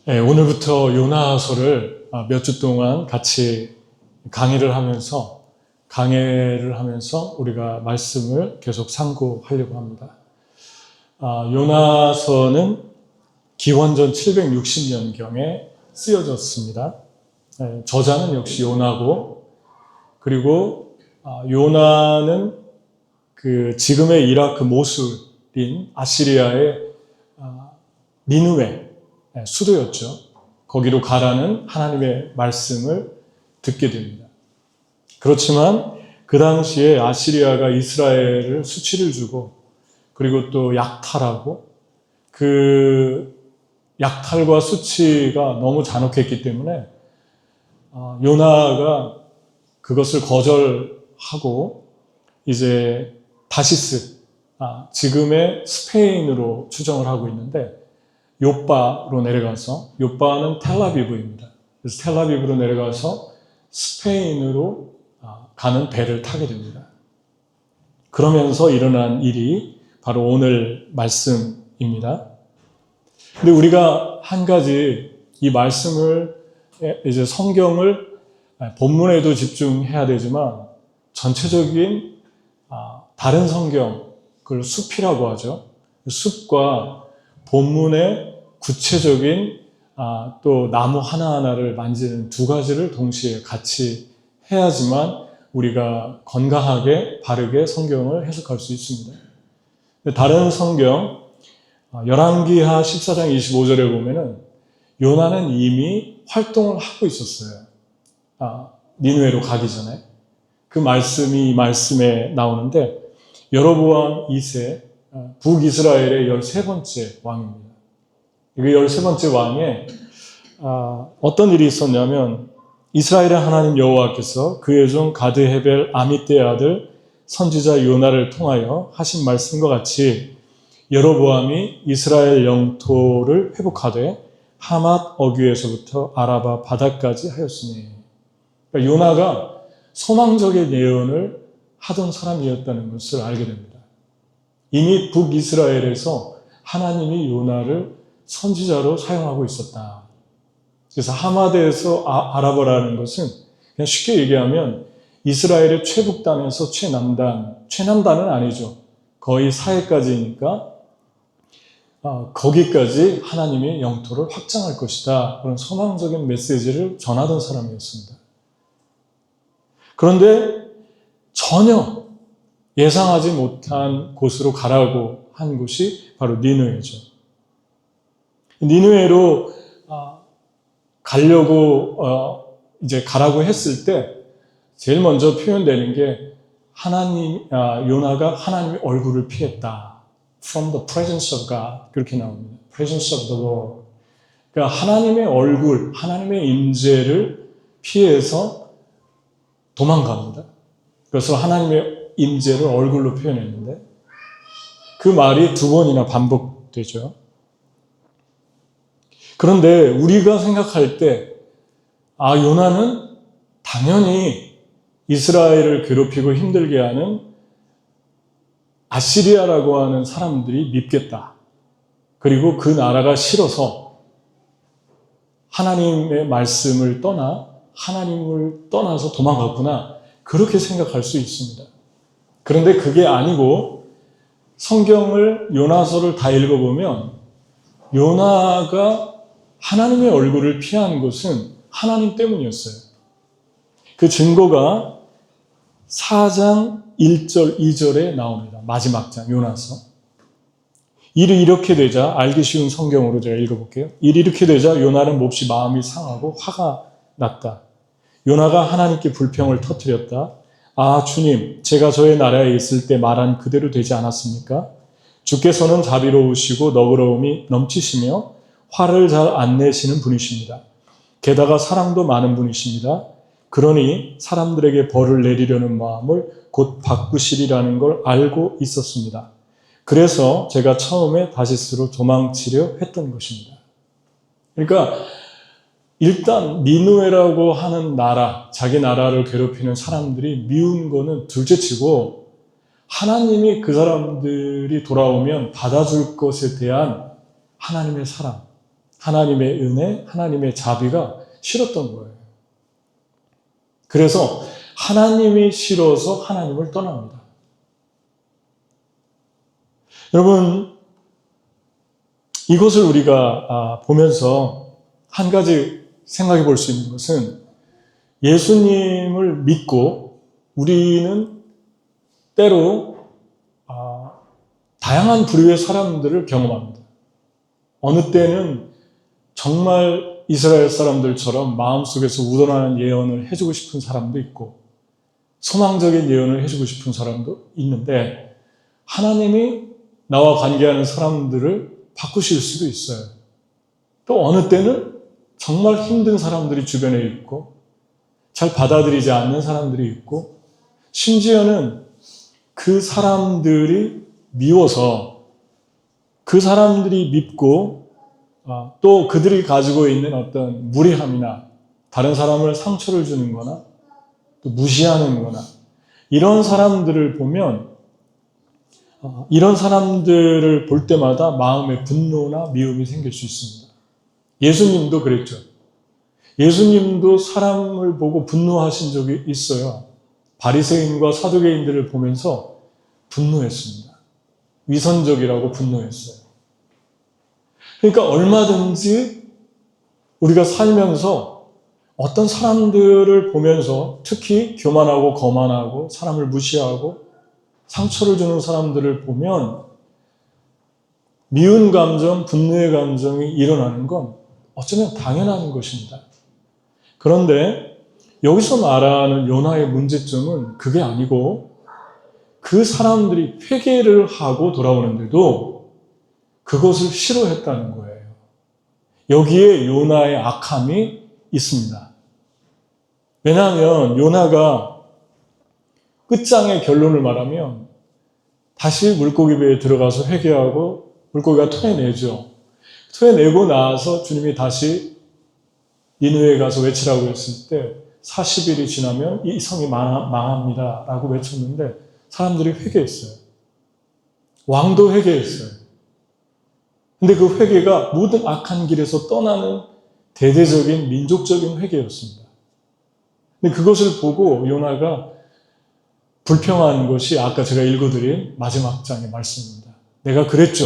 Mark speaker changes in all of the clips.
Speaker 1: 네, 오늘부터 요나서를 몇 주 동안 같이 강의를 하면서 우리가 말씀을 계속 상고하려고 합니다. 요나서는 기원전 760년경에 쓰여졌습니다. 네, 저자는 역시 요나고, 그리고 요나는 지금의 이라크 모술인 아시리아의 니느웨 수도였죠. 거기로 가라는 하나님의 말씀을 듣게 됩니다. 그렇지만 그 당시에 아시리아가 이스라엘을 수치를 주고, 그리고 또 약탈하고, 그 약탈과 수치가 너무 잔혹했기 때문에 요나가 그것을 거절하고 이제 다시스, 지금의 스페인으로 추정을 하고 있는데, 요빠로 내려가서, 요빠는 텔아비브입니다. 그래서 텔아비브로 내려가서 스페인으로 가는 배를 타게 됩니다. 그러면서 일어난 일이 바로 오늘 말씀입니다. 근데 우리가 한 가지 이 말씀을, 이제 성경을 본문에도 집중해야 되지만 전체적인 다른 성경, 그걸 숲이라고 하죠. 숲과 본문의 구체적인 또 나무 하나하나를 만지는 두 가지를 동시에 같이 해야지만 우리가 건강하게 바르게 성경을 해석할 수 있습니다. 다른 성경 열왕기하 14장 25절에 보면은 요나는 이미 활동을 하고 있었어요. 니느웨로 가기 전에. 그 말씀이 이 말씀에 나오는데, 여로보암 2세 북이스라엘의 13번째 왕입니다. 그 13번째 왕에 어떤 일이 있었냐면, 이스라엘의 하나님 여호와께서 그의 종 가드 헤벨 아미떼의 아들 선지자 요나를 통하여 하신 말씀과 같이 여로보암이 이스라엘 영토를 회복하되 하맛 어귀에서부터 아라바 바다까지 하였으니, 그러니까 요나가 소망적인 예언을 하던 사람이었다는 것을 알게 됩니다. 이미 북이스라엘에서 하나님이 요나를 선지자로 사용하고 있었다. 그래서 하마드에서 아라바라는 것은 그냥 쉽게 얘기하면 이스라엘의 최북단에서 최남단은 아니죠. 거의 사해까지니까 거기까지 하나님의 영토를 확장할 것이다. 그런 소망적인 메시지를 전하던 사람이었습니다. 그런데 전혀 예상하지 못한 곳으로 가라고 한 곳이 바로 니느웨죠. 니느웨로 가려고 이제 가라고 했을 때 제일 먼저 표현되는 게 요나가 하나님의 얼굴을 피했다. From the presence of God, 그렇게 나옵니다. Presence of the Lord. 그러니까 하나님의 얼굴, 하나님의 임재를 피해서 도망갑니다. 그래서 하나님의 임재를 얼굴로 표현했는데, 그 말이 2번이나 반복되죠. 그런데 우리가 생각할 때, 요나는 당연히 이스라엘을 괴롭히고 힘들게 하는 아시리아라고 하는 사람들이 밉겠다. 그리고 그 나라가 싫어서 하나님의 말씀을 하나님을 떠나서 도망갔구나. 그렇게 생각할 수 있습니다. 그런데 그게 아니고, 성경을, 요나서를 다 읽어보면 요나가 하나님의 얼굴을 피한 것은 하나님 때문이었어요. 그 증거가 4장 1절, 2절에 나옵니다. 마지막 장, 요나서. 일이 이렇게 되자, 알기 쉬운 성경으로 제가 읽어볼게요. 일이 이렇게 되자 요나는 몹시 마음이 상하고 화가 났다. 요나가 하나님께 불평을 터뜨렸다. 주님, 제가 저의 나라에 있을 때 말한 그대로 되지 않았습니까? 주께서는 자비로우시고 너그러움이 넘치시며 화를 잘 안 내시는 분이십니다. 게다가 사랑도 많은 분이십니다. 그러니 사람들에게 벌을 내리려는 마음을 곧 바꾸시리라는 걸 알고 있었습니다. 그래서 제가 처음에 다시스로 도망치려 했던 것입니다. 그러니까 일단 니느웨라고 하는 나라, 자기 나라를 괴롭히는 사람들이 미운 거는 둘째치고, 하나님이 그 사람들이 돌아오면 받아줄 것에 대한 하나님의 사랑, 하나님의 은혜, 하나님의 자비가 싫었던 거예요. 그래서 하나님이 싫어서 하나님을 떠납니다. 여러분, 이것을 우리가 보면서 한 가지 생각해 볼 수 있는 것은 예수님을 믿고 우리는 때로 다양한 부류의 사람들을 경험합니다. 어느 때는 정말 이스라엘 사람들처럼 마음속에서 우러나는 예언을 해주고 싶은 사람도 있고 소망적인 예언을 해주고 싶은 사람도 있는데 하나님이 나와 관계하는 사람들을 바꾸실 수도 있어요. 또 어느 때는 정말 힘든 사람들이 주변에 있고 잘 받아들이지 않는 사람들이 있고 심지어는 그 사람들이 미워서 그 사람들이 밉고 또 그들이 가지고 있는 어떤 무례함이나 다른 사람을 상처를 주는 거나 또 무시하는 거나 이런 사람들을 보면 이런 사람들을 볼 때마다 마음에 분노나 미움이 생길 수 있습니다. 예수님도 그랬죠. 예수님도 사람을 보고 분노하신 적이 있어요. 바리새인과 사두개인들을 보면서 분노했습니다. 위선적이라고 분노했어요. 그러니까 얼마든지 우리가 살면서 어떤 사람들을 보면서 특히 교만하고 거만하고 사람을 무시하고 상처를 주는 사람들을 보면 미운 감정, 분노의 감정이 일어나는 건 어쩌면 당연한 것입니다. 그런데 여기서 말하는 요나의 문제점은 그게 아니고 그 사람들이 회개를 하고 돌아오는데도 그것을 싫어했다는 거예요. 여기에 요나의 악함이 있습니다. 왜냐하면 요나가 끝장의 결론을 말하면 다시 물고기 배에 들어가서 회개하고 물고기가 토해내죠. 토해내고 나서 주님이 다시 니느웨에 가서 외치라고 했을 때 40일이 지나면 이 성이 망합니다 라고 외쳤는데 사람들이 회개했어요. 왕도 회개했어요. 근데 그 회개가 모든 악한 길에서 떠나는 대대적인 민족적인 회개였습니다. 근데 그것을 보고 요나가 불평한 것이 아까 제가 읽어드린 마지막 장의 말씀입니다. 내가 그랬죠.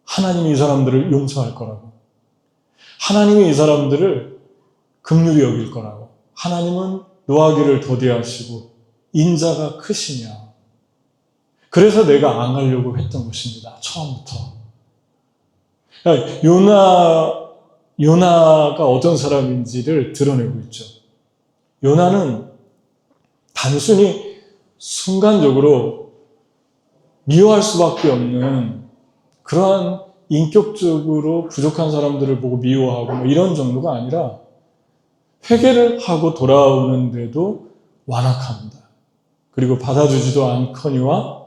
Speaker 1: 하나님이 이 사람들을 용서할 거라고. 하나님이 이 사람들을 긍휼히 여길 거라고. 하나님은 노하기를 더디하시고 인자가 크시냐. 그래서 내가 안 가려고 했던 것입니다. 처음부터. 그러니까 요나가 어떤 사람인지를 드러내고 있죠. 요나는 단순히 순간적으로 미워할 수밖에 없는 그러한 인격적으로 부족한 사람들을 보고 미워하고 이런 정도가 아니라 회개를 하고 돌아오는데도 완악합니다. 그리고 받아주지도 않거니와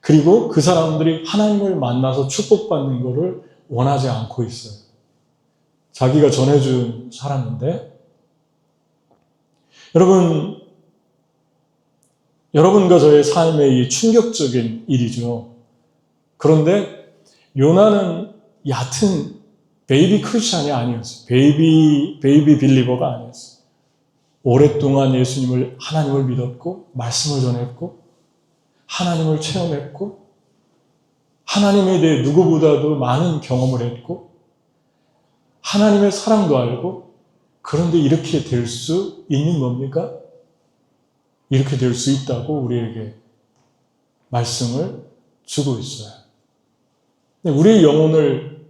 Speaker 1: 그리고 그 사람들이 하나님을 만나서 축복받는 것을 원하지 않고 있어요. 자기가 전해준 사람인데 여러분과 저의 삶의 이 충격적인 일이죠. 그런데 요나는 얕은 베이비 크리스찬이 아니었어요. 베이비 빌리버가 아니었어요. 오랫동안 하나님을 믿었고 말씀을 전했고 하나님을 체험했고 하나님에 대해 누구보다도 많은 경험을 했고 하나님의 사랑도 알고 그런데 이렇게 될 수 있는 겁니까? 이렇게 될 수 있다고 우리에게 말씀을 주고 있어요. 우리의 영혼을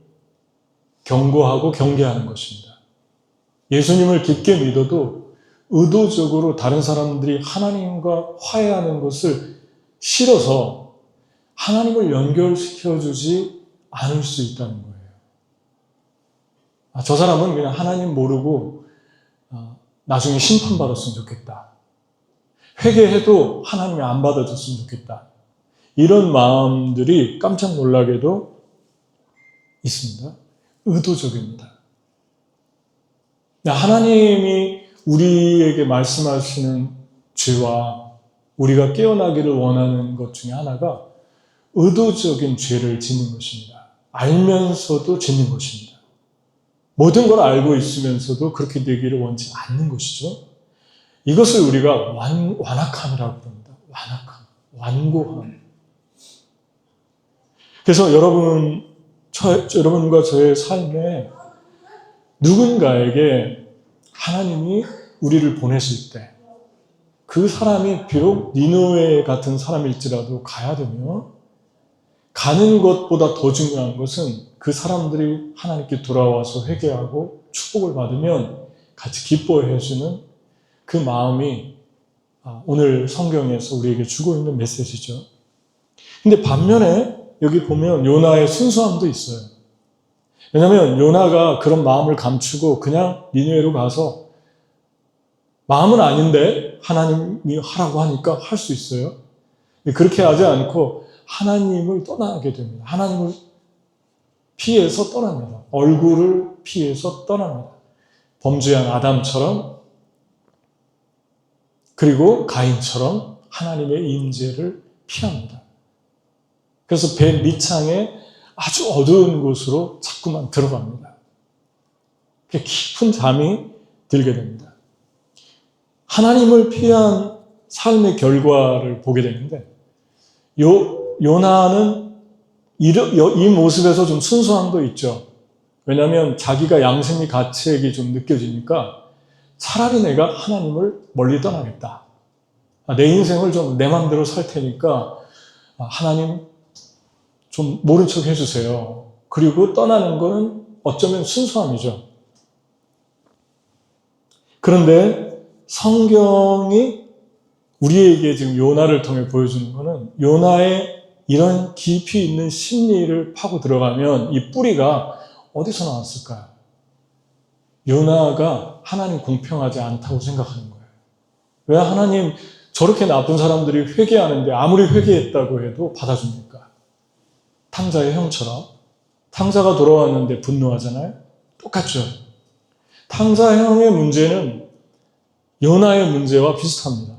Speaker 1: 경고하고 경계하는 것입니다. 예수님을 깊게 믿어도 의도적으로 다른 사람들이 하나님과 화해하는 것을 싫어서 하나님을 연결시켜주지 않을 수 있다는 거예요. 저 사람은 그냥 하나님 모르고 나중에 심판받았으면 좋겠다. 회개해도 하나님이 안 받아줬으면 좋겠다. 이런 마음들이 깜짝 놀라게도 있습니다. 의도적입니다. 하나님이 우리에게 말씀하시는 죄와 우리가 깨어나기를 원하는 것 중에 하나가 의도적인 죄를 짓는 것입니다. 알면서도 짓는 것입니다. 모든 걸 알고 있으면서도 그렇게 되기를 원치 않는 것이죠. 이것을 우리가 완악함이라고 부릅니다. 완악함, 완고함. 그래서 여러분과 저의 삶에 누군가에게 하나님이 우리를 보내실 때 그 사람이 비록 니느웨 같은 사람일지라도 가야 되며, 가는 것보다 더 중요한 것은 그 사람들이 하나님께 돌아와서 회개하고 축복을 받으면 같이 기뻐해 주는 그 마음이 오늘 성경에서 우리에게 주고 있는 메시지죠. 근데 반면에 여기 보면 요나의 순수함도 있어요. 왜냐하면 요나가 그런 마음을 감추고 그냥 니느웨로 가서 마음은 아닌데 하나님이 하라고 하니까 할 수 있어요. 그렇게 하지 않고 하나님을 떠나게 됩니다. 하나님을 피해서 떠납니다. 얼굴을 피해서 떠납니다. 범죄한 아담처럼, 그리고 가인처럼 하나님의 임재를 피합니다. 그래서 배 밑창에 아주 어두운 곳으로 자꾸만 들어갑니다. 깊은 잠이 들게 됩니다. 하나님을 피한 삶의 결과를 보게 되는데, 요나는 이 모습에서 좀 순수함도 있죠. 왜냐하면 자기가 양심의 가책이 좀 느껴지니까 차라리 내가 하나님을 멀리 떠나겠다. 내 인생을 좀 내 맘대로 살 테니까 하나님 좀 모른 척 해주세요. 그리고 떠나는 것은 어쩌면 순수함이죠. 그런데 성경이 우리에게 지금 요나를 통해 보여주는 것은, 요나의 이런 깊이 있는 심리를 파고 들어가면 이 뿌리가 어디서 나왔을까요? 요나가 하나님 공평하지 않다고 생각하는 거예요. 왜 하나님 저렇게 나쁜 사람들이 회개하는데 아무리 회개했다고 해도 받아줍니까? 탕자의 형처럼. 탕자가 돌아왔는데 분노하잖아요? 똑같죠. 탕자 형의 문제는 요나의 문제와 비슷합니다.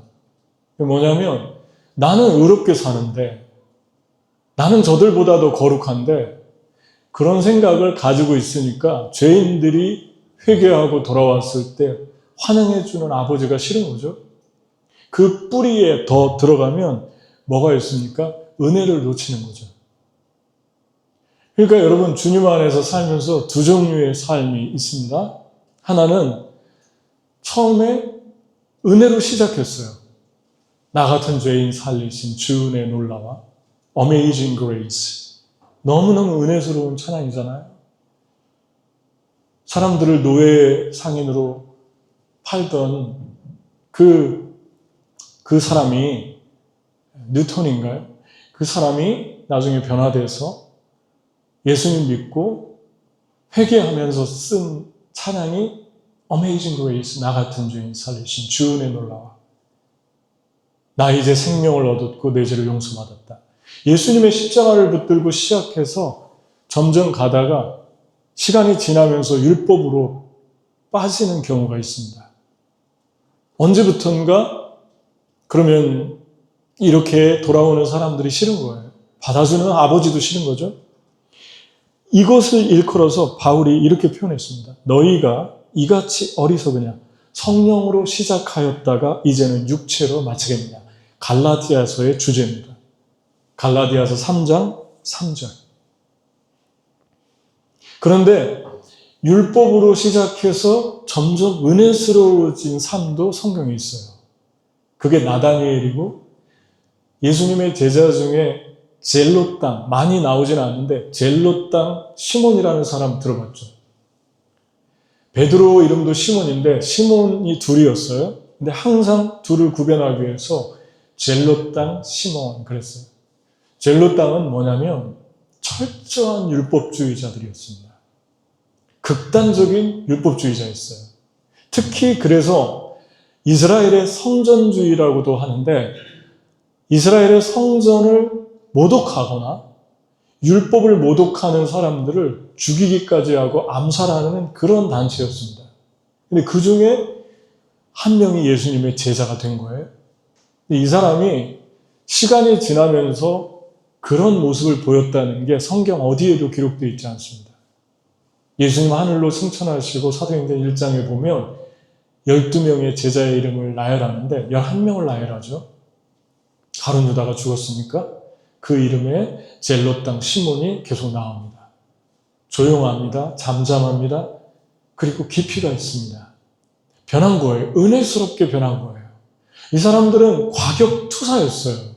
Speaker 1: 뭐냐면 나는 의롭게 사는데, 나는 저들보다 더 거룩한데, 그런 생각을 가지고 있으니까 죄인들이 회개하고 돌아왔을 때 환영해주는 아버지가 싫은 거죠. 그 뿌리에 더 들어가면 뭐가 있습니까? 은혜를 놓치는 거죠. 그러니까 여러분, 주님 안에서 살면서 두 종류의 삶이 있습니다. 하나는 처음에 은혜로 시작했어요. 나 같은 죄인 살리신 주 은혜의 놀라와 Amazing Grace. 너무너무 은혜스러운 찬양이잖아요. 사람들을 노예 상인으로 팔던 그 사람이, 뉴턴인가요? 그 사람이 나중에 변화돼서 예수님 믿고 회개하면서 쓴 찬양이 Amazing Grace, 나 같은 죄인 살리신 주 은혜의 놀라와. 나 이제 생명을 얻었고 내 죄를 용서받았다. 예수님의 십자가를 붙들고 시작해서 점점 가다가 시간이 지나면서 율법으로 빠지는 경우가 있습니다. 언제부턴가 그러면 이렇게 돌아오는 사람들이 싫은 거예요. 받아주는 아버지도 싫은 거죠. 이것을 일컬어서 바울이 이렇게 표현했습니다. 너희가 이같이 어리석으냐? 성령으로 시작하였다가 이제는 육체로 마치겠느냐? 갈라디아서의 주제입니다. 갈라디아서 3장 3절. 그런데 율법으로 시작해서 점점 은혜스러워진 삶도 성경에 있어요. 그게 나다니엘이고, 예수님의 제자 중에 젤롯 땅, 많이 나오진 않는데 젤롯 땅 시몬이라는 사람 들어봤죠? 베드로 이름도 시몬인데 시몬이 둘이었어요. 근데 항상 둘을 구별하기 위해서 젤롯 땅 시몬 그랬어요. 젤롯 땅은 뭐냐면 철저한 율법주의자들이었습니다. 극단적인 율법주의자였어요. 특히 그래서 이스라엘의 성전주의라고도 하는데, 이스라엘의 성전을 모독하거나 율법을 모독하는 사람들을 죽이기까지 하고 암살하는 그런 단체였습니다. 근데 그 중에 한 명이 예수님의 제자가 된 거예요. 이 사람이 시간이 지나면서 그런 모습을 보였다는 게 성경 어디에도 기록되어 있지 않습니다. 예수님 하늘로 승천하시고 사도행전 1장에 보면 12명의 제자의 이름을 나열하는데 11명을 나열하죠. 가룟 유다가 죽었으니까 그 이름에 젤롯 땅 시몬이 계속 나옵니다. 조용합니다. 잠잠합니다. 그리고 깊이가 있습니다. 변한 거예요. 은혜스럽게 변한 거예요. 이 사람들은 과격투사였어요.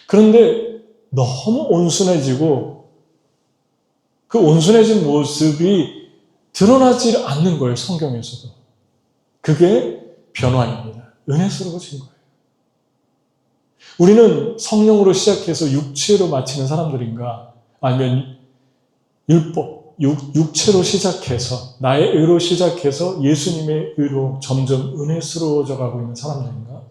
Speaker 1: 그런데 너무 온순해지고 그 온순해진 모습이 드러나지 않는 거예요. 성경에서도. 그게 변화입니다. 은혜스러워진 거예요. 우리는 성령으로 시작해서 육체로 마치는 사람들인가? 아니면 율법, 육체로 시작해서 나의 의로 시작해서 예수님의 의로 점점 은혜스러워져 가고 있는 사람들인가?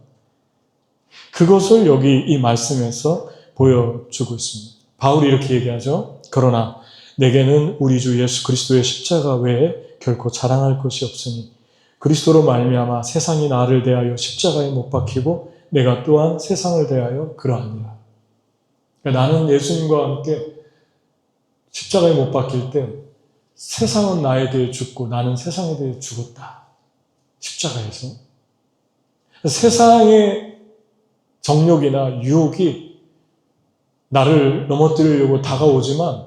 Speaker 1: 그것을 여기 이 말씀에서 보여주고 있습니다. 바울이 이렇게 얘기하죠. 그러나 내게는 우리 주 예수 그리스도의 십자가 외에 결코 자랑할 것이 없으니 그리스도로 말미암아 세상이 나를 대하여 십자가에 못 박히고 내가 또한 세상을 대하여 그러하니라. 그러니까 나는 예수님과 함께 십자가에 못 박힐 때 세상은 나에 대해 죽고 나는 세상에 대해 죽었다. 십자가에서. 세상의 정욕이나 유혹이 나를 넘어뜨리려고 다가오지만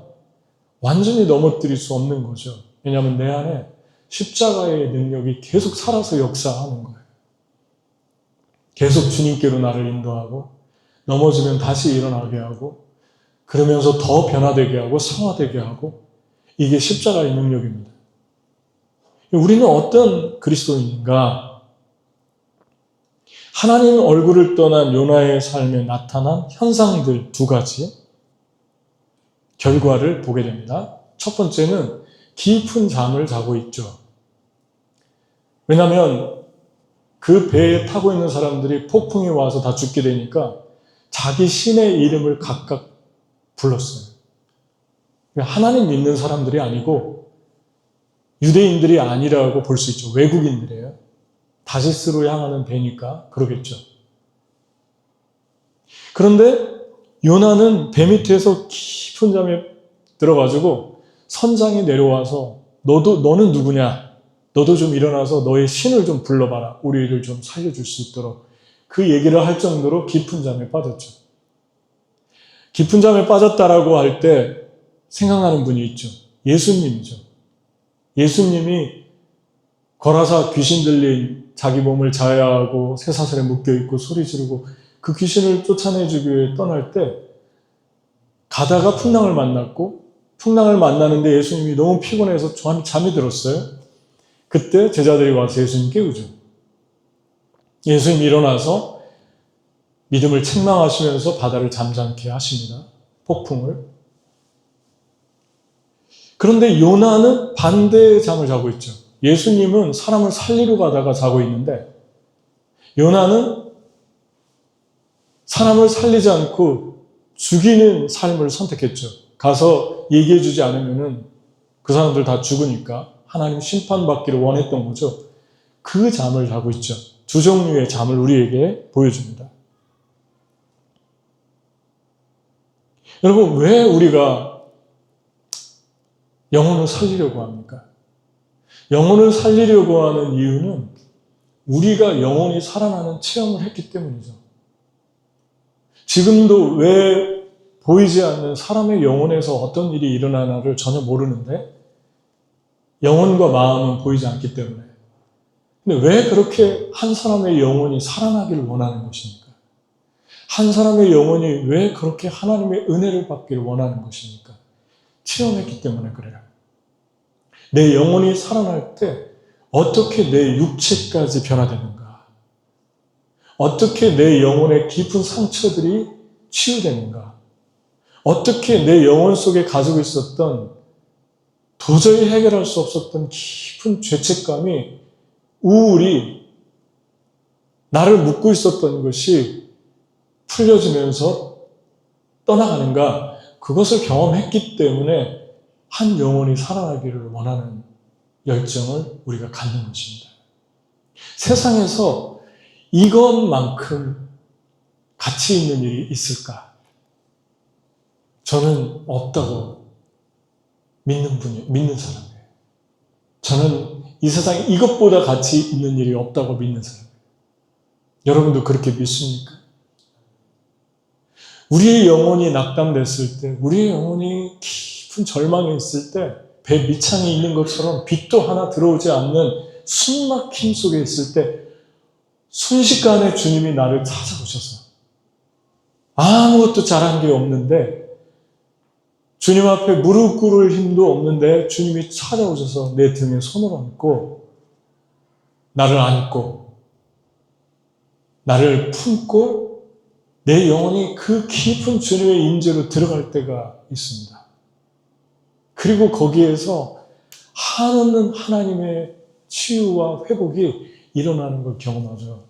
Speaker 1: 완전히 넘어뜨릴 수 없는 거죠. 왜냐하면 내 안에 십자가의 능력이 계속 살아서 역사하는 거예요. 계속 주님께로 나를 인도하고 넘어지면 다시 일어나게 하고 그러면서 더 변화되게 하고 성화되게 하고 이게 십자가의 능력입니다. 우리는 어떤 그리스도인인가? 하나님 얼굴을 떠난 요나의 삶에 나타난 현상들 두 가지 결과를 보게 됩니다. 첫 번째는 깊은 잠을 자고 있죠. 왜냐하면 그 배에 타고 있는 사람들이 폭풍이 와서 다 죽게 되니까 자기 신의 이름을 각각 불렀어요. 하나님 믿는 사람들이 아니고 유대인들이 아니라고 볼 수 있죠. 외국인들이에요. 다시스로 향하는 배니까 그러겠죠. 그런데 요나는 배 밑에서 깊은 잠에 들어가지고 선장이 내려와서 너는 누구냐? 너도 좀 일어나서 너의 신을 좀 불러봐라. 우리를 좀 살려줄 수 있도록. 그 얘기를 할 정도로 깊은 잠에 빠졌죠. 깊은 잠에 빠졌다라고 할 때 생각나는 분이 있죠. 예수님이죠. 예수님이 거라사 귀신 들린 자기 몸을 자해하고 쇠사슬에 묶여있고 소리 지르고 그 귀신을 쫓아내주기 위해 떠날 때 가다가 풍랑을 만났고 풍랑을 만나는데 예수님이 너무 피곤해서 잠이 들었어요. 그때 제자들이 와서 예수님 깨우죠. 예수님이 일어나서 믿음을 책망하시면서 바다를 잠잠케 하십니다. 폭풍을. 그런데 요나는 반대의 잠을 자고 있죠. 예수님은 사람을 살리러 가다가 자고 있는데 요나는 사람을 살리지 않고 죽이는 삶을 선택했죠. 가서 얘기해 주지 않으면 그 사람들 다 죽으니까 하나님 심판받기를 원했던 거죠. 그 잠을 자고 있죠. 두 종류의 잠을 우리에게 보여줍니다. 여러분, 왜 우리가 영혼을 살리려고 합니까? 영혼을 살리려고 하는 이유는 우리가 영혼이 살아나는 체험을 했기 때문이죠. 지금도 왜 보이지 않는 사람의 영혼에서 어떤 일이 일어나나를 전혀 모르는데 영혼과 마음은 보이지 않기 때문에. 근데 왜 그렇게 한 사람의 영혼이 살아나기를 원하는 것입니까? 한 사람의 영혼이 왜 그렇게 하나님의 은혜를 받기를 원하는 것입니까? 체험했기 때문에 그래요. 내 영혼이 살아날 때 어떻게 내 육체까지 변화되는가? 어떻게 내 영혼의 깊은 상처들이 치유되는가? 어떻게 내 영혼 속에 가지고 있었던 도저히 해결할 수 없었던 깊은 죄책감이, 우울이, 나를 묶고 있었던 것이 풀려지면서 떠나가는가? 그것을 경험했기 때문에 한 영혼이 살아나기를 원하는 열정을 우리가 갖는 것입니다. 세상에서 이것만큼 가치 있는 일이 있을까? 저는 없다고 믿는 사람이에요. 저는 이 세상에 이것보다 가치 있는 일이 없다고 믿는 사람이에요. 여러분도 그렇게 믿습니까? 우리의 영혼이 낙담됐을 때, 우리의 영혼이 깊은 절망에 있을 때, 배 밑창에 있는 것처럼 빛도 하나 들어오지 않는 숨막힘 속에 있을 때 순식간에 주님이 나를 찾아오셔서 아무것도 잘한 게 없는데 주님 앞에 무릎 꿇을 힘도 없는데 주님이 찾아오셔서 내 등에 손을 얹고 나를 안고 나를 품고 내 영혼이 그 깊은 주님의 임재로 들어갈 때가 있습니다. 그리고 거기에서 한없는 하나님의 치유와 회복이 일어나는 걸 경험하죠.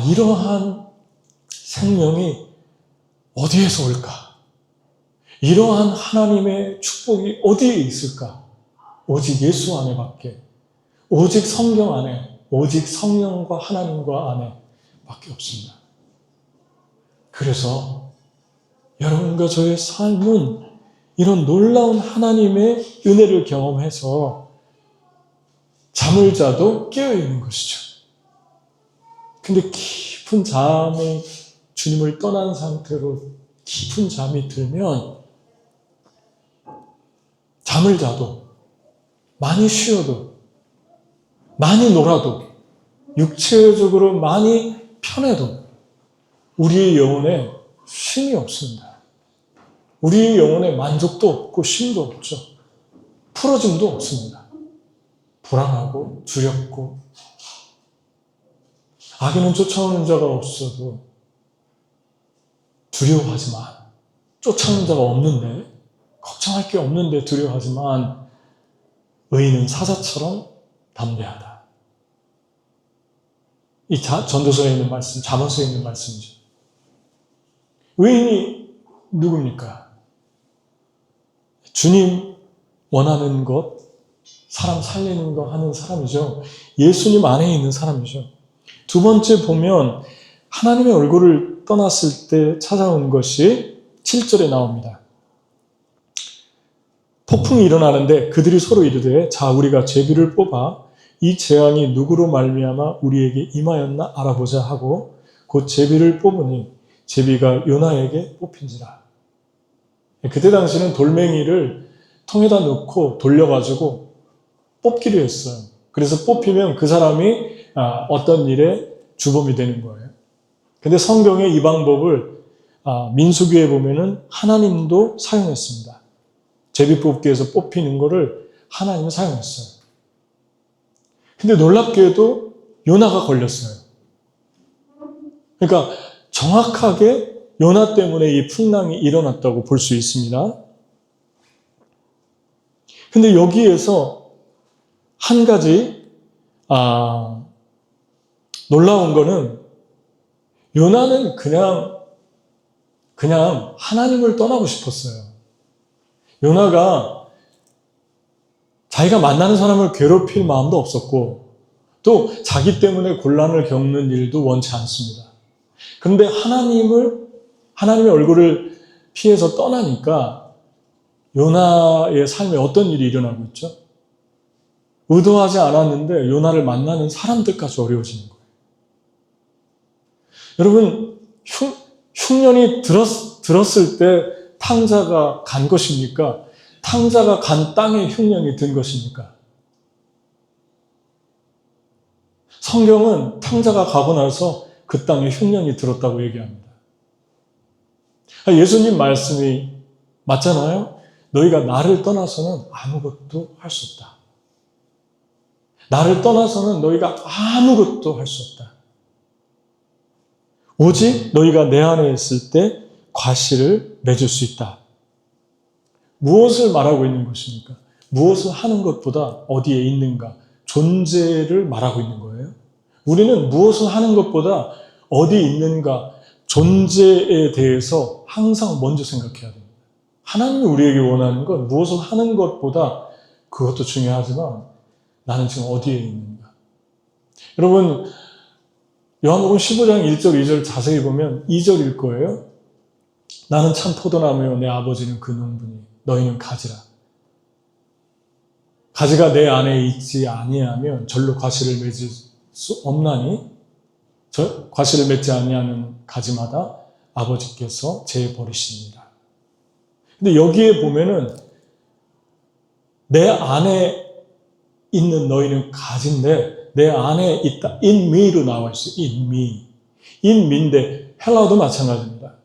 Speaker 1: 이러한 생명이 어디에서 올까? 이러한 하나님의 축복이 어디에 있을까? 오직 예수 안에밖에, 오직 성경 안에, 오직 성령과 하나님과 안에 밖에 없습니다. 그래서 여러분과 저의 삶은 이런 놀라운 하나님의 은혜를 경험해서 잠을 자도 깨어있는 것이죠. 근데 깊은 잠에 주님을 떠난 상태로 깊은 잠이 들면 잠을 자도 많이 쉬어도 많이 놀아도 육체적으로 많이 편해도 우리의 영혼에 쉼이 없습니다. 우리의 영혼에 만족도 없고 쉼도 없죠. 풀어짐도 없습니다. 불안하고 두렵고 악인은 쫓아오는 자가 없어도 두려워하지만 쫓아오는 자가 없는데 걱정할 게 없는데 두려워하지만 의인은 사자처럼 담대하다. 이 전도서에 있는 말씀, 잠언서에 있는 말씀이죠. 의인이 누굽니까? 주님 원하는 것, 사람 살리는 거 하는 사람이죠. 예수님 안에 있는 사람이죠. 두 번째 보면 하나님의 얼굴을 떠났을 때 찾아온 것이 7절에 나옵니다. 폭풍이 일어나는데 그들이 서로 이르되 자 우리가 제비를 뽑아 이 재앙이 누구로 말미암아 우리에게 임하였나 알아보자 하고 곧 제비를 뽑으니 제비가 요나에게 뽑힌지라. 그때 당시는 돌멩이를 통에다 넣고 돌려가지고 뽑기로 했어요. 그래서 뽑히면 그 사람이 어떤 일에 주범이 되는 거예요. 근데 성경에 이 방법을 민수기에 보면은 하나님도 사용했습니다. 제비 뽑기에서 뽑히는 거를 하나님이 사용했어요. 근데 놀랍게도 요나가 걸렸어요. 그러니까 정확하게 요나 때문에 이 풍랑이 일어났다고 볼 수 있습니다. 근데 여기에서 한 가지 놀라운 거는 요나는 그냥 하나님을 떠나고 싶었어요. 요나가 자기가 만나는 사람을 괴롭힐 마음도 없었고 또 자기 때문에 곤란을 겪는 일도 원치 않습니다. 그런데 하나님의 얼굴을 피해서 떠나니까 요나의 삶에 어떤 일이 일어나고 있죠? 의도하지 않았는데 요나를 만나는 사람들까지 어려워지는 거예요. 여러분, 흉년이 들었을 때 탕자가 간 것입니까? 탕자가 간 땅에 흉년이 든 것입니까? 성경은 탕자가 가고 나서 그 땅에 흉년이 들었다고 얘기합니다. 예수님 말씀이 맞잖아요? 너희가 나를 떠나서는 아무것도 할 수 없다. 나를 떠나서는 너희가 아무것도 할 수 없다. 오직 너희가 내 안에 있을 때 과실을 맺을 수 있다. 무엇을 말하고 있는 것입니까? 무엇을 하는 것보다 어디에 있는가, 존재를 말하고 있는 거예요. 우리는 무엇을 하는 것보다 어디에 있는가, 존재에 대해서 항상 먼저 생각해야 됩니다. 하나님이 우리에게 원하는 건 무엇을 하는 것보다 그것도 중요하지만 나는 지금 어디에 있는가. 여러분, 요한복음 15장 1절, 2절 자세히 보면 2절일 거예요. 나는 참 포도나무요 내 아버지는 그 농부니 너희는 가지라. 가지가 내 안에 있지 아니하면 절로 과실을 맺을 수 없나니 과실을 맺지 아니하는 가지마다 아버지께서 재버리십니다. 근데 여기에 보면은 내 안에 있는 너희는 가지인데 내 안에 있다. in me로 나와 있어요. in me. in me인데 헬라어도 마찬가지입니다.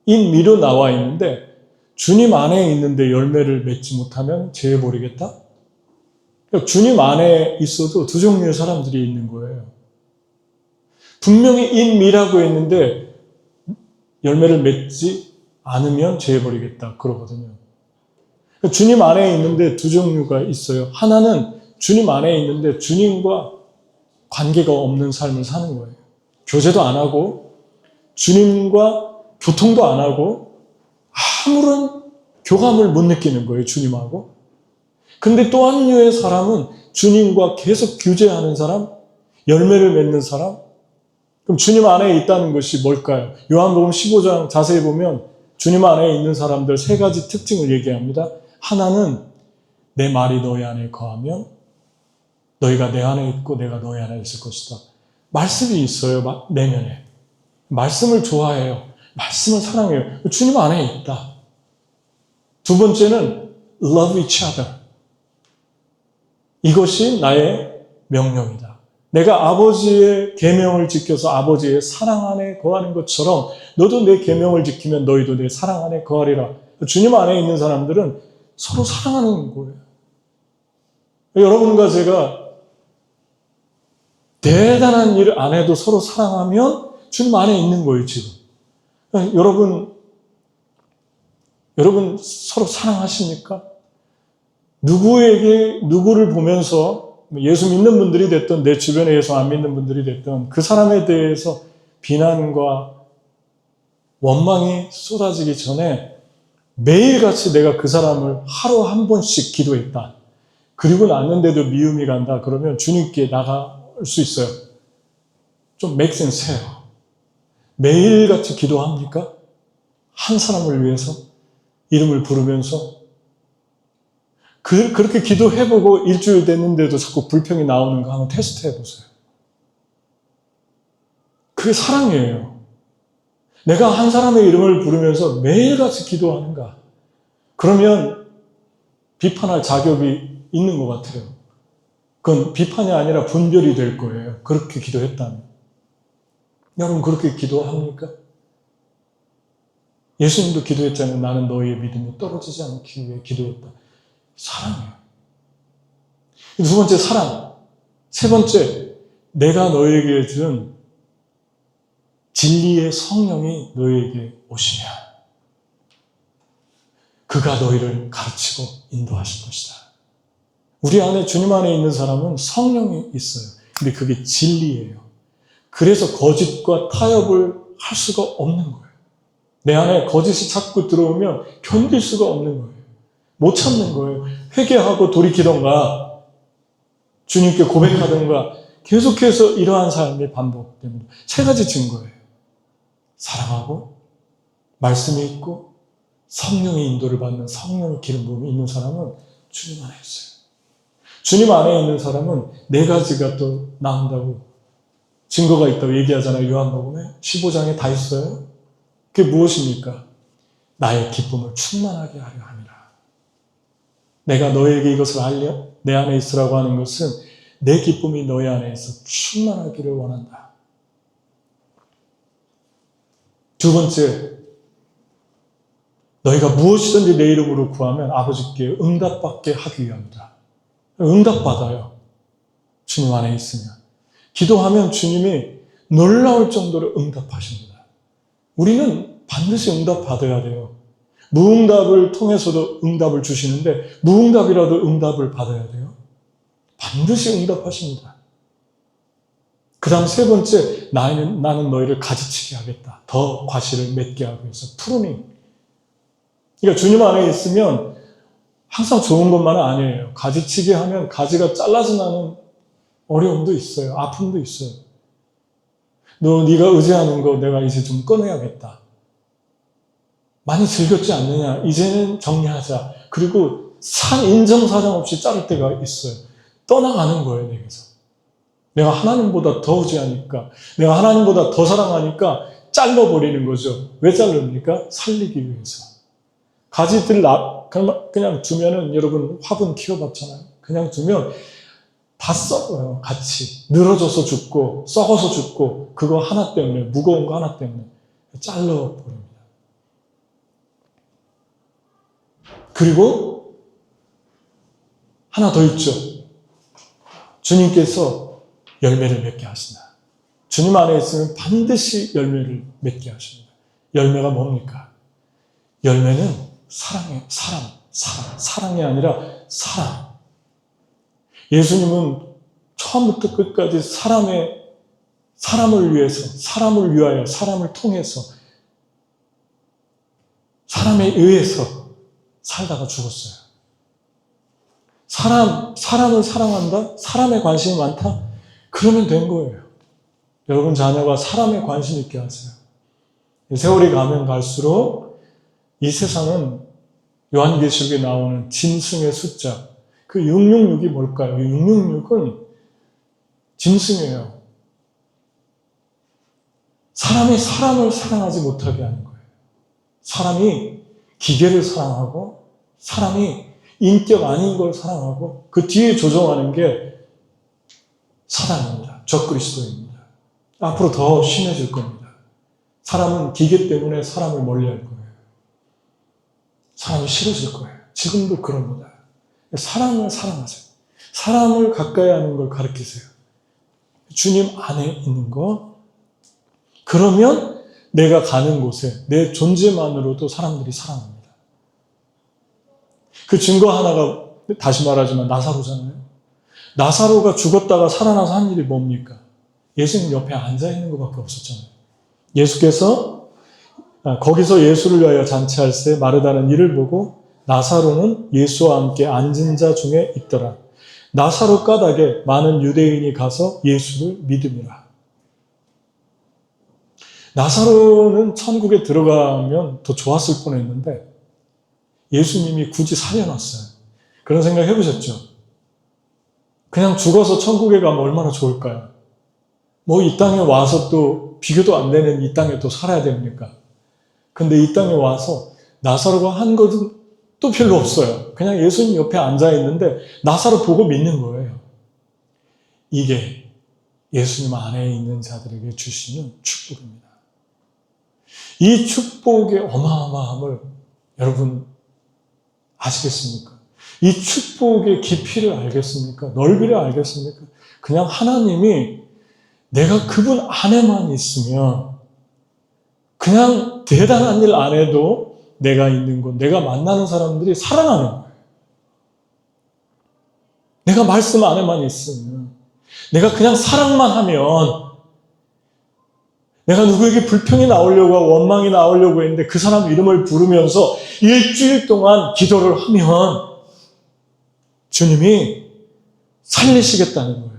Speaker 1: in me로 나와 있는데 주님 안에 있는데 열매를 맺지 못하면 재버리겠다? 그러니까 주님 안에 있어도 두 종류의 사람들이 있는 거예요. 분명히 in me라고 했는데 열매를 맺지 않으면 재버리겠다 그러거든요. 그러니까 주님 안에 있는데 두 종류가 있어요. 하나는 주님 안에 있는데 주님과 관계가 없는 삶을 사는 거예요. 교제도 안 하고 주님과 교통도 안 하고 아무런 교감을 못 느끼는 거예요. 주님하고. 근데 또 한 류의 사람은 주님과 계속 교제하는 사람, 열매를 맺는 사람. 그럼 주님 안에 있다는 것이 뭘까요? 요한복음 15장 자세히 보면 주님 안에 있는 사람들 세 가지 특징을 얘기합니다. 하나는 내 말이 너희 안에 거하면 너희가 내 안에 있고 내가 너희 안에 있을 것이다. 말씀이 있어요. 내면에. 말씀을 좋아해요. 말씀을 사랑해요. 주님 안에 있다. 두 번째는 love each other. 이것이 나의 명령이다. 내가 아버지의 계명을 지켜서 아버지의 사랑 안에 거하는 것처럼 너도 내 계명을 지키면 너희도 내 사랑 안에 거하리라. 주님 안에 있는 사람들은 서로 사랑하는 거예요. 여러분과 제가 대단한 일 안 해도 서로 사랑하면 주님 안에 있는 거예요, 지금. 여러분 서로 사랑하십니까? 누구를 보면서 예수 믿는 분들이 됐든 내 주변에 예수 안 믿는 분들이 됐든 그 사람에 대해서 비난과 원망이 쏟아지기 전에 매일같이 내가 그 사람을 하루 한 번씩 기도했다. 그리고 났는데도 미움이 간다. 그러면 주님께 나갈 수 있어요. 좀 make sense 해요. 매일같이 기도합니까? 한 사람을 위해서 이름을 부르면서 그렇게 기도해보고 일주일 됐는데도 자꾸 불평이 나오는 거 한번 테스트 해보세요. 그게 사랑이에요. 내가 한 사람의 이름을 부르면서 매일같이 기도하는가? 그러면 비판할 자격이 있는 것 같아요. 그건 비판이 아니라 분별이 될 거예요. 그렇게 기도했다면. 여러분 그렇게 기도합니까? 예수님도 기도했잖아요. 나는 너희의 믿음이 떨어지지 않기 위해 기도했다. 사랑이에요. 두 번째 사랑. 세 번째 내가 너희에게 준 진리의 성령이 너희에게 오시면 그가 너희를 가르치고 인도하실 것이다. 우리 안에 주님 안에 있는 사람은 성령이 있어요. 근데 그게 진리예요. 그래서 거짓과 타협을 할 수가 없는 거예요. 내 안에 거짓이 자꾸 들어오면 견딜 수가 없는 거예요. 못 참는 거예요. 회개하고 돌이키던가 주님께 고백하던가 계속해서 이러한 삶이 반복됩니다. 세 가지 증거예요. 사랑하고 말씀이 있고 성령의 인도를 받는 성령의 기름 부음이 있는 사람은 주님 안에 있어요. 주님 안에 있는 사람은 네 가지가 또 나온다고 증거가 있다고 얘기하잖아요. 요한복음에 15장에 다 있어요. 그게 무엇입니까? 나의 기쁨을 충만하게 하려 함이라. 내가 너에게 이것을 알려 내 안에 있으라고 하는 것은 내 기쁨이 너희 안에 있어 충만하기를 원한다. 두 번째, 너희가 무엇이든지 내 이름으로 구하면 아버지께 응답받게 하기 위함이다. 응답받아요. 주님 안에 있으면. 기도하면 주님이 놀라울 정도로 응답하십니다. 우리는 반드시 응답받아야 돼요. 무응답을 통해서도 응답을 주시는데 무응답이라도 응답을 받아야 돼요. 반드시 응답하십니다. 그 다음 세 번째, 나는 너희를 가지치게 하겠다. 더 과실을 맺게 하기 위해서 프루닝. 그러니까 주님 안에 있으면 항상 좋은 것만은 아니에요. 가지치게 하면 가지가 잘라져 나는 어려움도 있어요. 아픔도 있어요. 네가 의지하는 거 내가 이제 좀 꺼내야겠다. 많이 즐겼지 않느냐? 이제는 정리하자. 그리고 인정사정 없이 자를 때가 있어요. 떠나가는 거예요, 내게서. 내가 하나님보다 더 의지하니까, 내가 하나님보다 더 사랑하니까 잘라버리는 거죠. 왜 자릅니까? 살리기 위해서. 가지들 그냥 두면은 여러분 화분 키워봤잖아요. 그냥 두면 다 썩어요, 같이. 늘어져서 죽고, 썩어서 죽고, 그거 하나 때문에, 무거운 거 하나 때문에 잘라버립니다. 그리고 하나 더 있죠. 주님께서 열매를 맺게 하신다. 주님 안에 있으면 반드시 열매를 맺게 하십니다. 열매가 뭡니까? 열매는 사랑이에요. 사랑이 아니라 사랑. 예수님은 처음부터 끝까지 사람을 위해서, 사람을 위하여, 사람을 통해서, 사람에 의해서 살다가 죽었어요. 사람을 사랑한다? 사람에 관심이 많다? 그러면 된 거예요. 여러분 자녀가 사람에 관심 있게 하세요. 세월이 가면 갈수록 이 세상은 요한계시록에 나오는 짐승의 숫자, 그 666이 뭘까요? 666은 짐승이에요. 사람이 사람을 사랑하지 못하게 하는 거예요. 사람이 기계를 사랑하고 사람이 인격 아닌 걸 사랑하고 그 뒤에 조종하는 게 사단입니다. 적그리스도입니다. 앞으로 더 심해질 겁니다. 사람은 기계 때문에 사람을 멀리할 거예요. 사람이 싫어질 거예요. 지금도 그럽니다. 사람을 사랑하세요. 사람을 가까이 하는 걸 가르치세요. 주님 안에 있는 거. 그러면 내가 가는 곳에 내 존재만으로도 사람들이 사랑합니다. 그 증거 하나가 다시 말하지만 나사로잖아요. 나사로가 죽었다가 살아나서 한 일이 뭡니까? 예수님 옆에 앉아있는 것밖에 없었잖아요. 예수께서 거기서 예수를 위하여 잔치할 때 마르다는 이를 보고 나사로는 예수와 함께 앉은 자 중에 있더라. 나사로 까닭에 많은 유대인이 가서 예수를 믿음이라. 나사로는 천국에 들어가면 더 좋았을 뻔했는데 예수님이 굳이 살려놨어요. 그런 생각 해보셨죠? 그냥 죽어서 천국에 가면 얼마나 좋을까요? 뭐 이 땅에 와서 또 비교도 안 되는 이 땅에 또 살아야 됩니까? 근데 이 땅에 와서 나사로가 한 것은 또 별로 없어요. 그냥 예수님 옆에 앉아있는데 나사로 보고 믿는 거예요. 이게 예수님 안에 있는 자들에게 주시는 축복입니다. 이 축복의 어마어마함을 여러분 아시겠습니까? 이 축복의 깊이를 알겠습니까? 넓이를 알겠습니까? 그냥 하나님이 내가 그분 안에만 있으면 그냥 대단한 일 안 해도 내가 있는 곳, 내가 만나는 사람들이 사랑하는 거예요. 내가 말씀 안에만 있으면, 내가 그냥 사랑만 하면, 내가 누구에게 불평이 나오려고 하고 원망이 나오려고 했는데 그 사람 이름을 부르면서 일주일 동안 기도를 하면 주님이 살리시겠다는 거예요.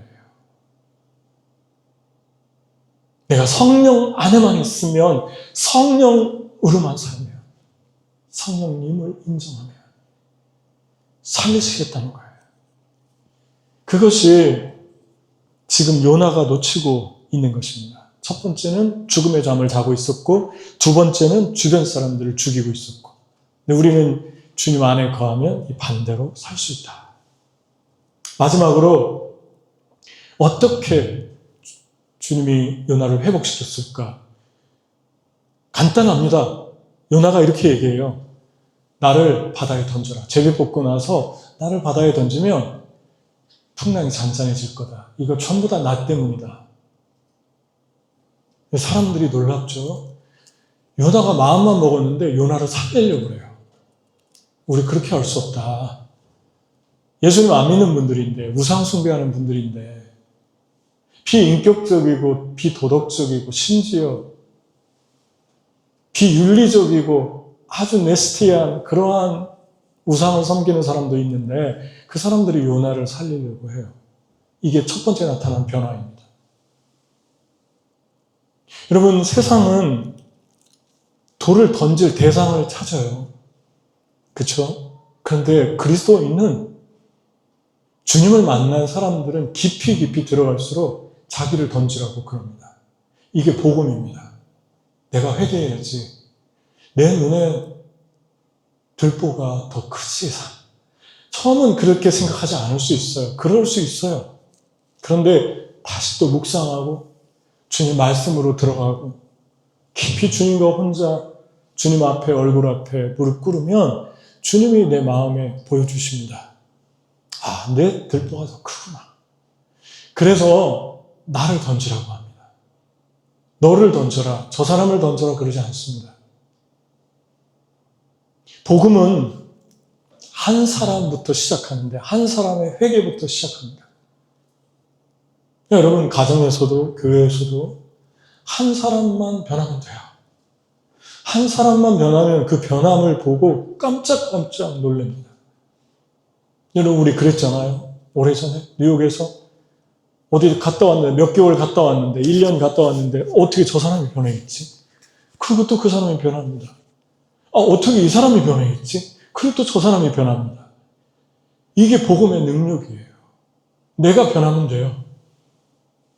Speaker 1: 내가 성령 안에만 있으면 성령으로만 살면, 성령님을 인정하면 살리시겠다는 거예요. 그것이 지금 요나가 놓치고 있는 것입니다. 첫 번째는 죽음의 잠을 자고 있었고, 두 번째는 주변 사람들을 죽이고 있었고. 근데 우리는 주님 안에 거하면 이 반대로 살 수 있다. 마지막으로 어떻게 주님이 요나를 회복시켰을까? 간단합니다. 요나가 이렇게 얘기해요. 나를 바다에 던져라. 제비 뽑고 나서 나를 바다에 던지면 풍랑이 잔잔해질 거다. 이거 전부 다 나 때문이다. 사람들이 놀랍죠. 요나가 마음만 먹었는데 요나를 살리려고 그래요. 우리 그렇게 할 수 없다. 예수님 안 믿는 분들인데, 우상 숭배하는 분들인데, 비인격적이고 비도덕적이고 심지어 비윤리적이고 아주 네스티한 그러한 우상을 섬기는 사람도 있는데 그 사람들이 요나를 살리려고 해요. 이게 첫 번째 나타난 변화입니다. 여러분, 세상은 돌을 던질 대상을 찾아요. 그렇죠? 그런데 그리스도인은 주님을 만난 사람들은 깊이 들어갈수록 자기를 던지라고 그럽니다. 이게 복음입니다. 내가 회개해야지. 내 눈에 들보가 더 크지. 처음은 그렇게 생각하지 않을 수 있어요. 그럴 수 있어요. 그런데 다시 또 묵상하고 주님 말씀으로 들어가고 깊이 주님과 혼자 주님 앞에 얼굴 앞에 무릎 꿇으면 주님이 내 마음에 보여주십니다. 아, 내 들보가 더 크구나. 그래서 나를 던지라고 합니다. 너를 던져라, 저 사람을 던져라 그러지 않습니다. 복음은 한 사람부터 시작하는데 한 사람의 회개부터 시작합니다. 여러분 가정에서도 교회에서도 한 사람만 변하면 돼요. 한 사람만 변하면 그 변함을 보고 깜짝깜짝 놀랍니다. 여러분 우리 그랬잖아요. 오래전에 뉴욕에서 어디 갔다 왔는데 몇 개월 갔다 왔는데 1년 갔다 왔는데 어떻게 저 사람이 변해있지? 그리고 또 그 사람이 변합니다. 어떻게 이 사람이 변해있지? 그리고 또 저 사람이 변합니다. 이게 복음의 능력이에요. 내가 변하면 돼요.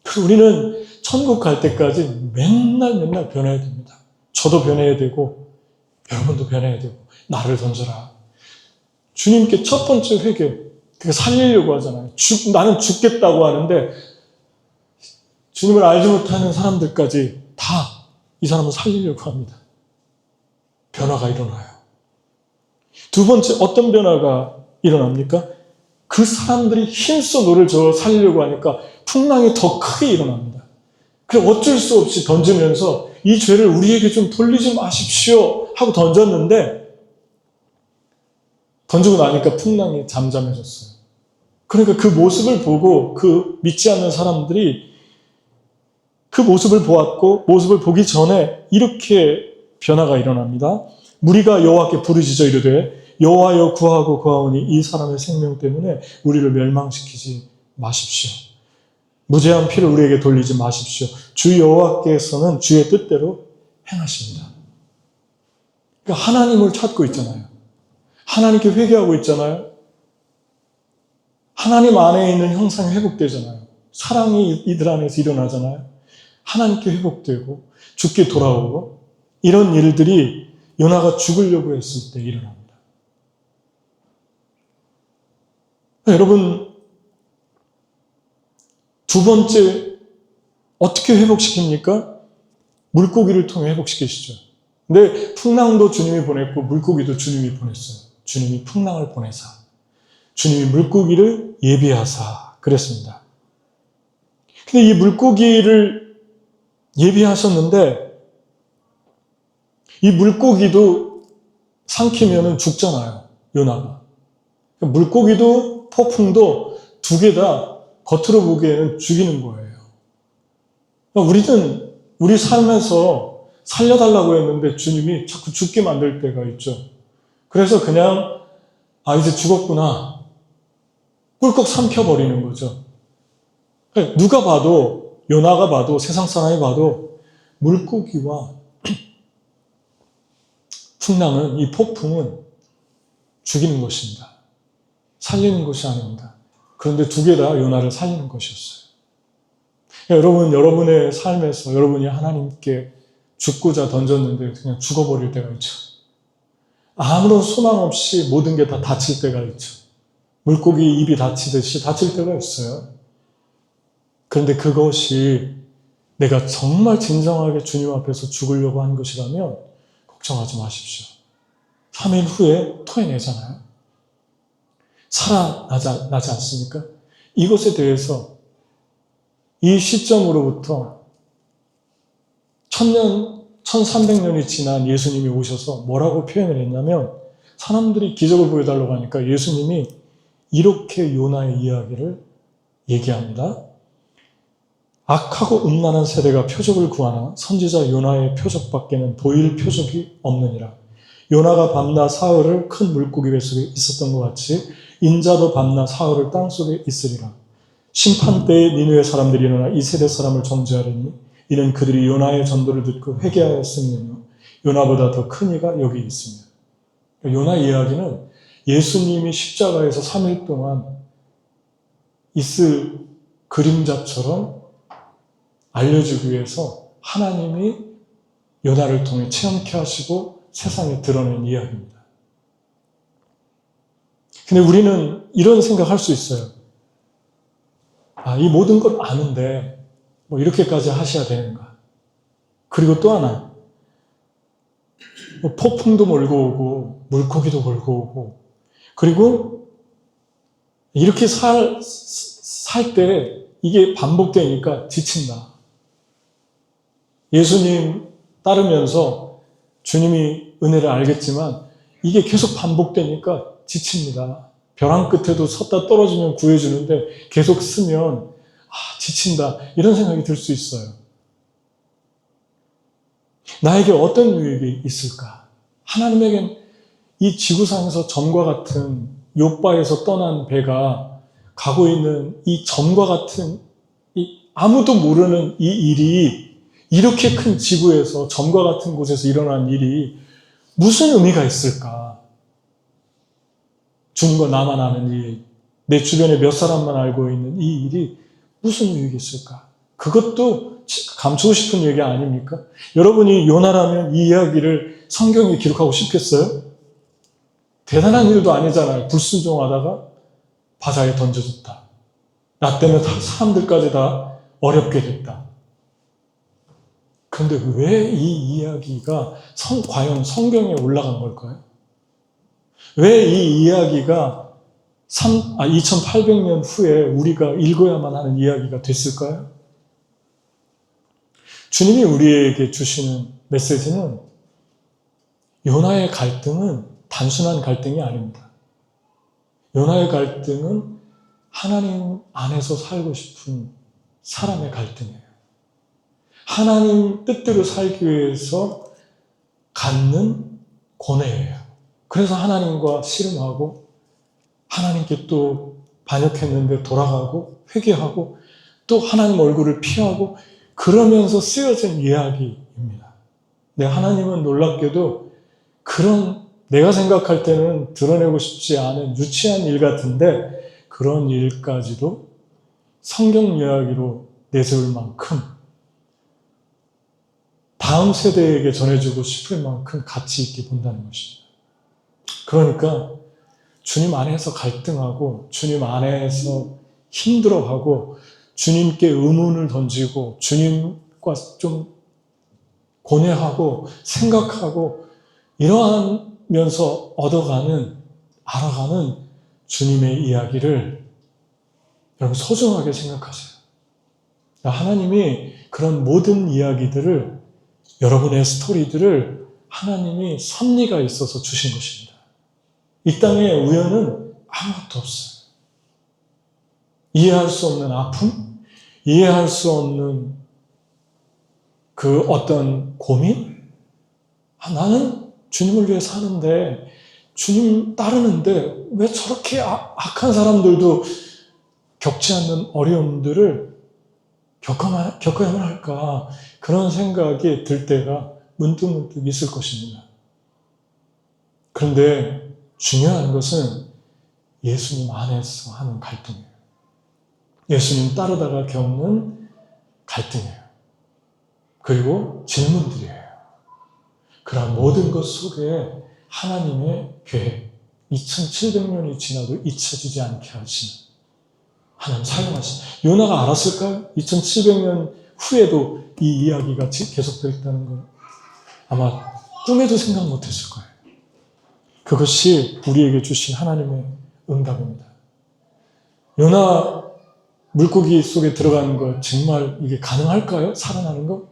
Speaker 1: 그리고 우리는 천국 갈 때까지 맨날 변해야 됩니다. 저도 변해야 되고 여러분도 변해야 되고 나를 던져라. 주님께 첫 번째 회개, 그게 살리려고 하잖아요. 나는 죽겠다고 하는데 주님을 알지 못하는 사람들까지 다 이 사람을 살리려고 합니다. 변화가 일어나요. 두 번째 어떤 변화가 일어납니까? 그 사람들이 힘써 너를 살리려고 하니까 풍랑이 더 크게 일어납니다. 그래 어쩔 수 없이 던지면서 이 죄를 우리에게 좀 돌리지 마십시오 하고 던졌는데 던지고 나니까 풍랑이 잠잠해졌어요. 그러니까 그 모습을 보고 그 믿지 않는 사람들이 그 모습을 보았고 모습을 보기 전에 이렇게 변화가 일어납니다. 무리가 여호와께 부르짖어 이르되 여호와여 구하고 구하오니 이 사람의 생명 때문에 우리를 멸망시키지 마십시오. 무죄한 피를 우리에게 돌리지 마십시오. 주 여호와께서는 주의 뜻대로 행하십니다. 그러니까 하나님을 찾고 있잖아요. 하나님께 회개하고 있잖아요. 하나님 안에 있는 형상이 회복되잖아요. 사랑이 이들 안에서 일어나잖아요. 하나님께 회복되고 죽게 돌아오고 이런 일들이 요나가 죽으려고 했을 때 일어납니다. 여러분 두 번째 어떻게 회복시킵니까? 물고기를 통해 회복시키시죠. 근데 풍랑도 주님이 보냈고 물고기도 주님이 보냈어요. 주님이 풍랑을 보내사 주님이 물고기를 예비하사 그랬습니다. 근데 이 물고기를 예비하셨는데 이 물고기도 삼키면 죽잖아요. 요나가. 물고기도 폭풍도 두 개 다 겉으로 보기에는 죽이는 거예요. 우리는 우리 삶에서 살려달라고 했는데 주님이 자꾸 죽게 만들 때가 있죠. 그래서 그냥 이제 죽었구나. 꿀꺽 삼켜버리는 거죠. 누가 봐도 요나가 봐도 세상 사람이 봐도 물고기와 풍랑은 이 폭풍은 죽이는 것입니다. 살리는 것이 아닙니다. 그런데 두 개 다 요나를 살리는 것이었어요. 여러분, 여러분의 삶에서 여러분이 하나님께 죽고자 던졌는데 그냥 죽어버릴 때가 있죠. 아무런 소망 없이 모든 게 다 다칠 때가 있죠. 물고기 입이 다치듯이 다칠 때가 있어요. 그런데 그것이 내가 정말 진정하게 주님 앞에서 죽으려고 한 것이라면 걱정하지 마십시오. 3일 후에 토해내잖아요. 살아나지 않습니까? 이것에 대해서 이 시점으로부터 1300년이 지난 예수님이 오셔서 뭐라고 표현을 했냐면 사람들이 기적을 보여달라고 하니까 예수님이 이렇게 요나의 이야기를 얘기합니다. 악하고 음란한 세대가 표적을 구하나 선지자 요나의 표적밖에는 보일 표적이 없느니라. 요나가 밤낮 사흘을 큰 물고기 뱃속에 있었던 것 같이 인자도 밤낮 사흘을 땅속에 있으리라. 심판 때에 니느웨 사람들이 일어나 이 세대 사람을 정죄하리니 이는 그들이 요나의 전도를 듣고 회개하였음이며 요나보다 더 큰 이가 여기 있습니다. 요나 이야기는 예수님이 십자가에서 3일 동안 있을 그림자처럼 알려주기 위해서 하나님이 요나를 통해 체험케 하시고 세상에 드러낸 이야기입니다. 근데 우리는 이런 생각할 수 있어요. 이 모든 걸 아는데 뭐 이렇게까지 하셔야 되는가? 그리고 또 하나, 폭풍도 몰고 오고 물고기도 몰고 오고, 그리고 이렇게 살 때 이게 반복되니까 지친다. 예수님 따르면서 주님이 은혜를 알겠지만 이게 계속 반복되니까 지칩니다. 벼랑 끝에도 섰다 떨어지면 구해주는데 계속 쓰면 지친다. 이런 생각이 들 수 있어요. 나에게 어떤 유익이 있을까? 하나님에겐 이 지구상에서 점과 같은 욥바에서 떠난 배가 가고 있는 이 점과 같은 아무도 모르는 이 일이, 이렇게 큰 지구에서 점과 같은 곳에서 일어난 일이 무슨 의미가 있을까? 주님과 나만 아는 일, 내 주변에 몇 사람만 알고 있는 이 일이 무슨 의미가 있을까? 그것도 감추고 싶은 얘기 아닙니까? 여러분이 요나라면 이 이야기를 성경에 기록하고 싶겠어요? 대단한 일도 아니잖아요. 불순종하다가 바다에 던져졌다. 나 때문에 사람들까지 다 어렵게 됐다. 그런데 왜 이 이야기가 과연 성경에 올라간 걸까요? 왜 이 이야기가 2800년 후에 우리가 읽어야만 하는 이야기가 됐을까요? 주님이 우리에게 주시는 메시지는 요나의 갈등은 단순한 갈등이 아닙니다. 요나의 갈등은 하나님 안에서 살고 싶은 사람의 갈등이에요. 하나님 뜻대로 살기 위해서 갖는 고뇌예요. 그래서 하나님과 씨름하고 하나님께 또 반역했는데 돌아가고 회개하고 또 하나님 얼굴을 피하고 그러면서 쓰여진 이야기입니다. 네, 하나님은 놀랍게도 그런 내가 생각할 때는 드러내고 싶지 않은 유치한 일 같은데 그런 일까지도 성경 이야기로 내세울 만큼 다음 세대에게 전해주고 싶을 만큼 가치 있게 본다는 것입니다. 그러니까 주님 안에서 갈등하고 주님 안에서 힘들어하고 주님께 의문을 던지고 주님과 좀 고뇌하고 생각하고 이러하면서 알아가는 주님의 이야기를 여러분 소중하게 생각하세요. 하나님이 그런 모든 이야기들을, 여러분의 스토리들을 하나님이 섭리가 있어서 주신 것입니다. 이 땅에 우연은 아무것도 없어요. 이해할 수 없는 아픔, 이해할 수 없는 그 어떤 고민? 나는 주님을 위해 사는데, 주님 따르는데 왜 저렇게 악한 사람들도 겪지 않는 어려움들을 겪어야만 할까? 그런 생각이 들 때가 문득문득 있을 것입니다. 그런데 중요한 것은 예수님 안에서 하는 갈등이에요. 예수님 따르다가 겪는 갈등이에요. 그리고 질문들이에요. 그러한 모든 것 속에 하나님의 계획, 2700년이 지나도 잊혀지지 않게 하시는 하나님 사용하시는, 요나가 알았을까요? 2700년 후에도 이 이야기가 계속되었다는 걸 아마 꿈에도 생각 못했을 거예요. 그것이 우리에게 주신 하나님의 응답입니다. 요나 물고기 속에 들어가는 거 정말 이게 가능할까요? 살아나는 거?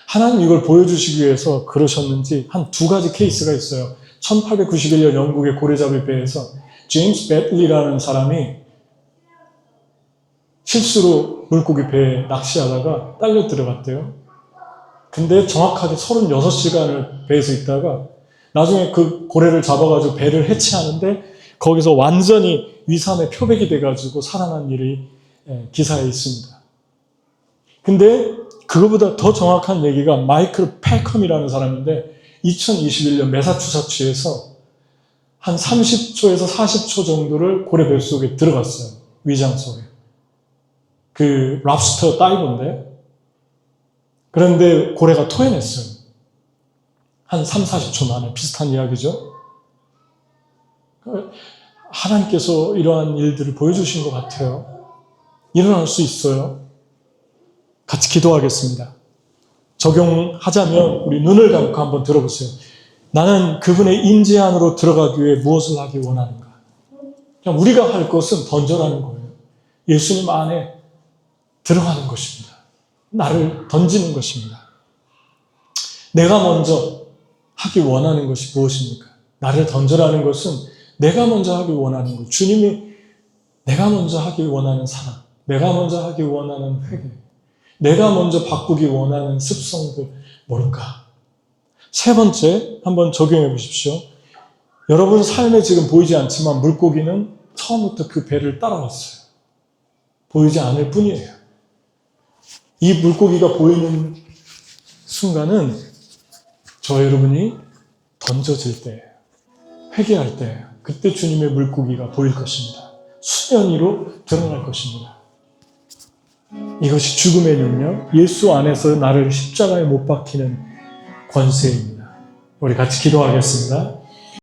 Speaker 1: 하나님 이걸 보여주시기 위해서 그러셨는지 한 두 가지 케이스가 있어요. 1891년 영국의 고래잡이 배에서 제임스 배틀리라는 사람이 실수로 물고기 배에 낚시하다가 딸려 들어갔대요. 근데 정확하게 36시간을 배에서 있다가 나중에 그 고래를 잡아가지고 배를 해체하는데 거기서 완전히 위산의 표백이 돼가지고 살아난 일이 기사에 있습니다. 근데 그거보다 더 정확한 얘기가 마이클 패컴이라는 사람인데 2021년 매사추세츠에서 한 30초에서 40초 정도를 고래 뱃속에 들어갔어요. 위장 속에. 그 랍스터 다이버인데 그런데 고래가 토해냈어요. 한 3, 40초 만에. 비슷한 이야기죠. 하나님께서 이러한 일들을 보여주신 것 같아요. 일어날 수 있어요. 같이 기도하겠습니다. 적용하자면 우리 눈을 감고 한번 들어보세요. 나는 그분의 임재 안으로 들어가기 위해 무엇을 하기 원하는가? 그냥 우리가 할 것은 던져라는 거예요. 예수님 안에 들어가는 것입니다. 나를 던지는 것입니다. 내가 먼저 하기 원하는 것이 무엇입니까? 나를 던져라는 것은 내가 먼저 하기 원하는 것. 주님이 내가 먼저 하기 원하는 사랑, 내가 먼저 하기 원하는 회개, 내가 먼저 바꾸기 원하는 습성들 뭘까? 세 번째 한번 적용해 보십시오. 여러분 삶에 지금 보이지 않지만 물고기는 처음부터 그 배를 따라왔어요. 보이지 않을 뿐이에요. 이 물고기가 보이는 순간은 저 여러분이 던져질 때예요. 회개할 때예요. 그때 주님의 물고기가 보일 것입니다. 수면 위로 드러날 것입니다. 이것이 죽음의 능력, 예수 안에서 나를 십자가에 못 박히는 권세입니다. 우리 같이 기도하겠습니다.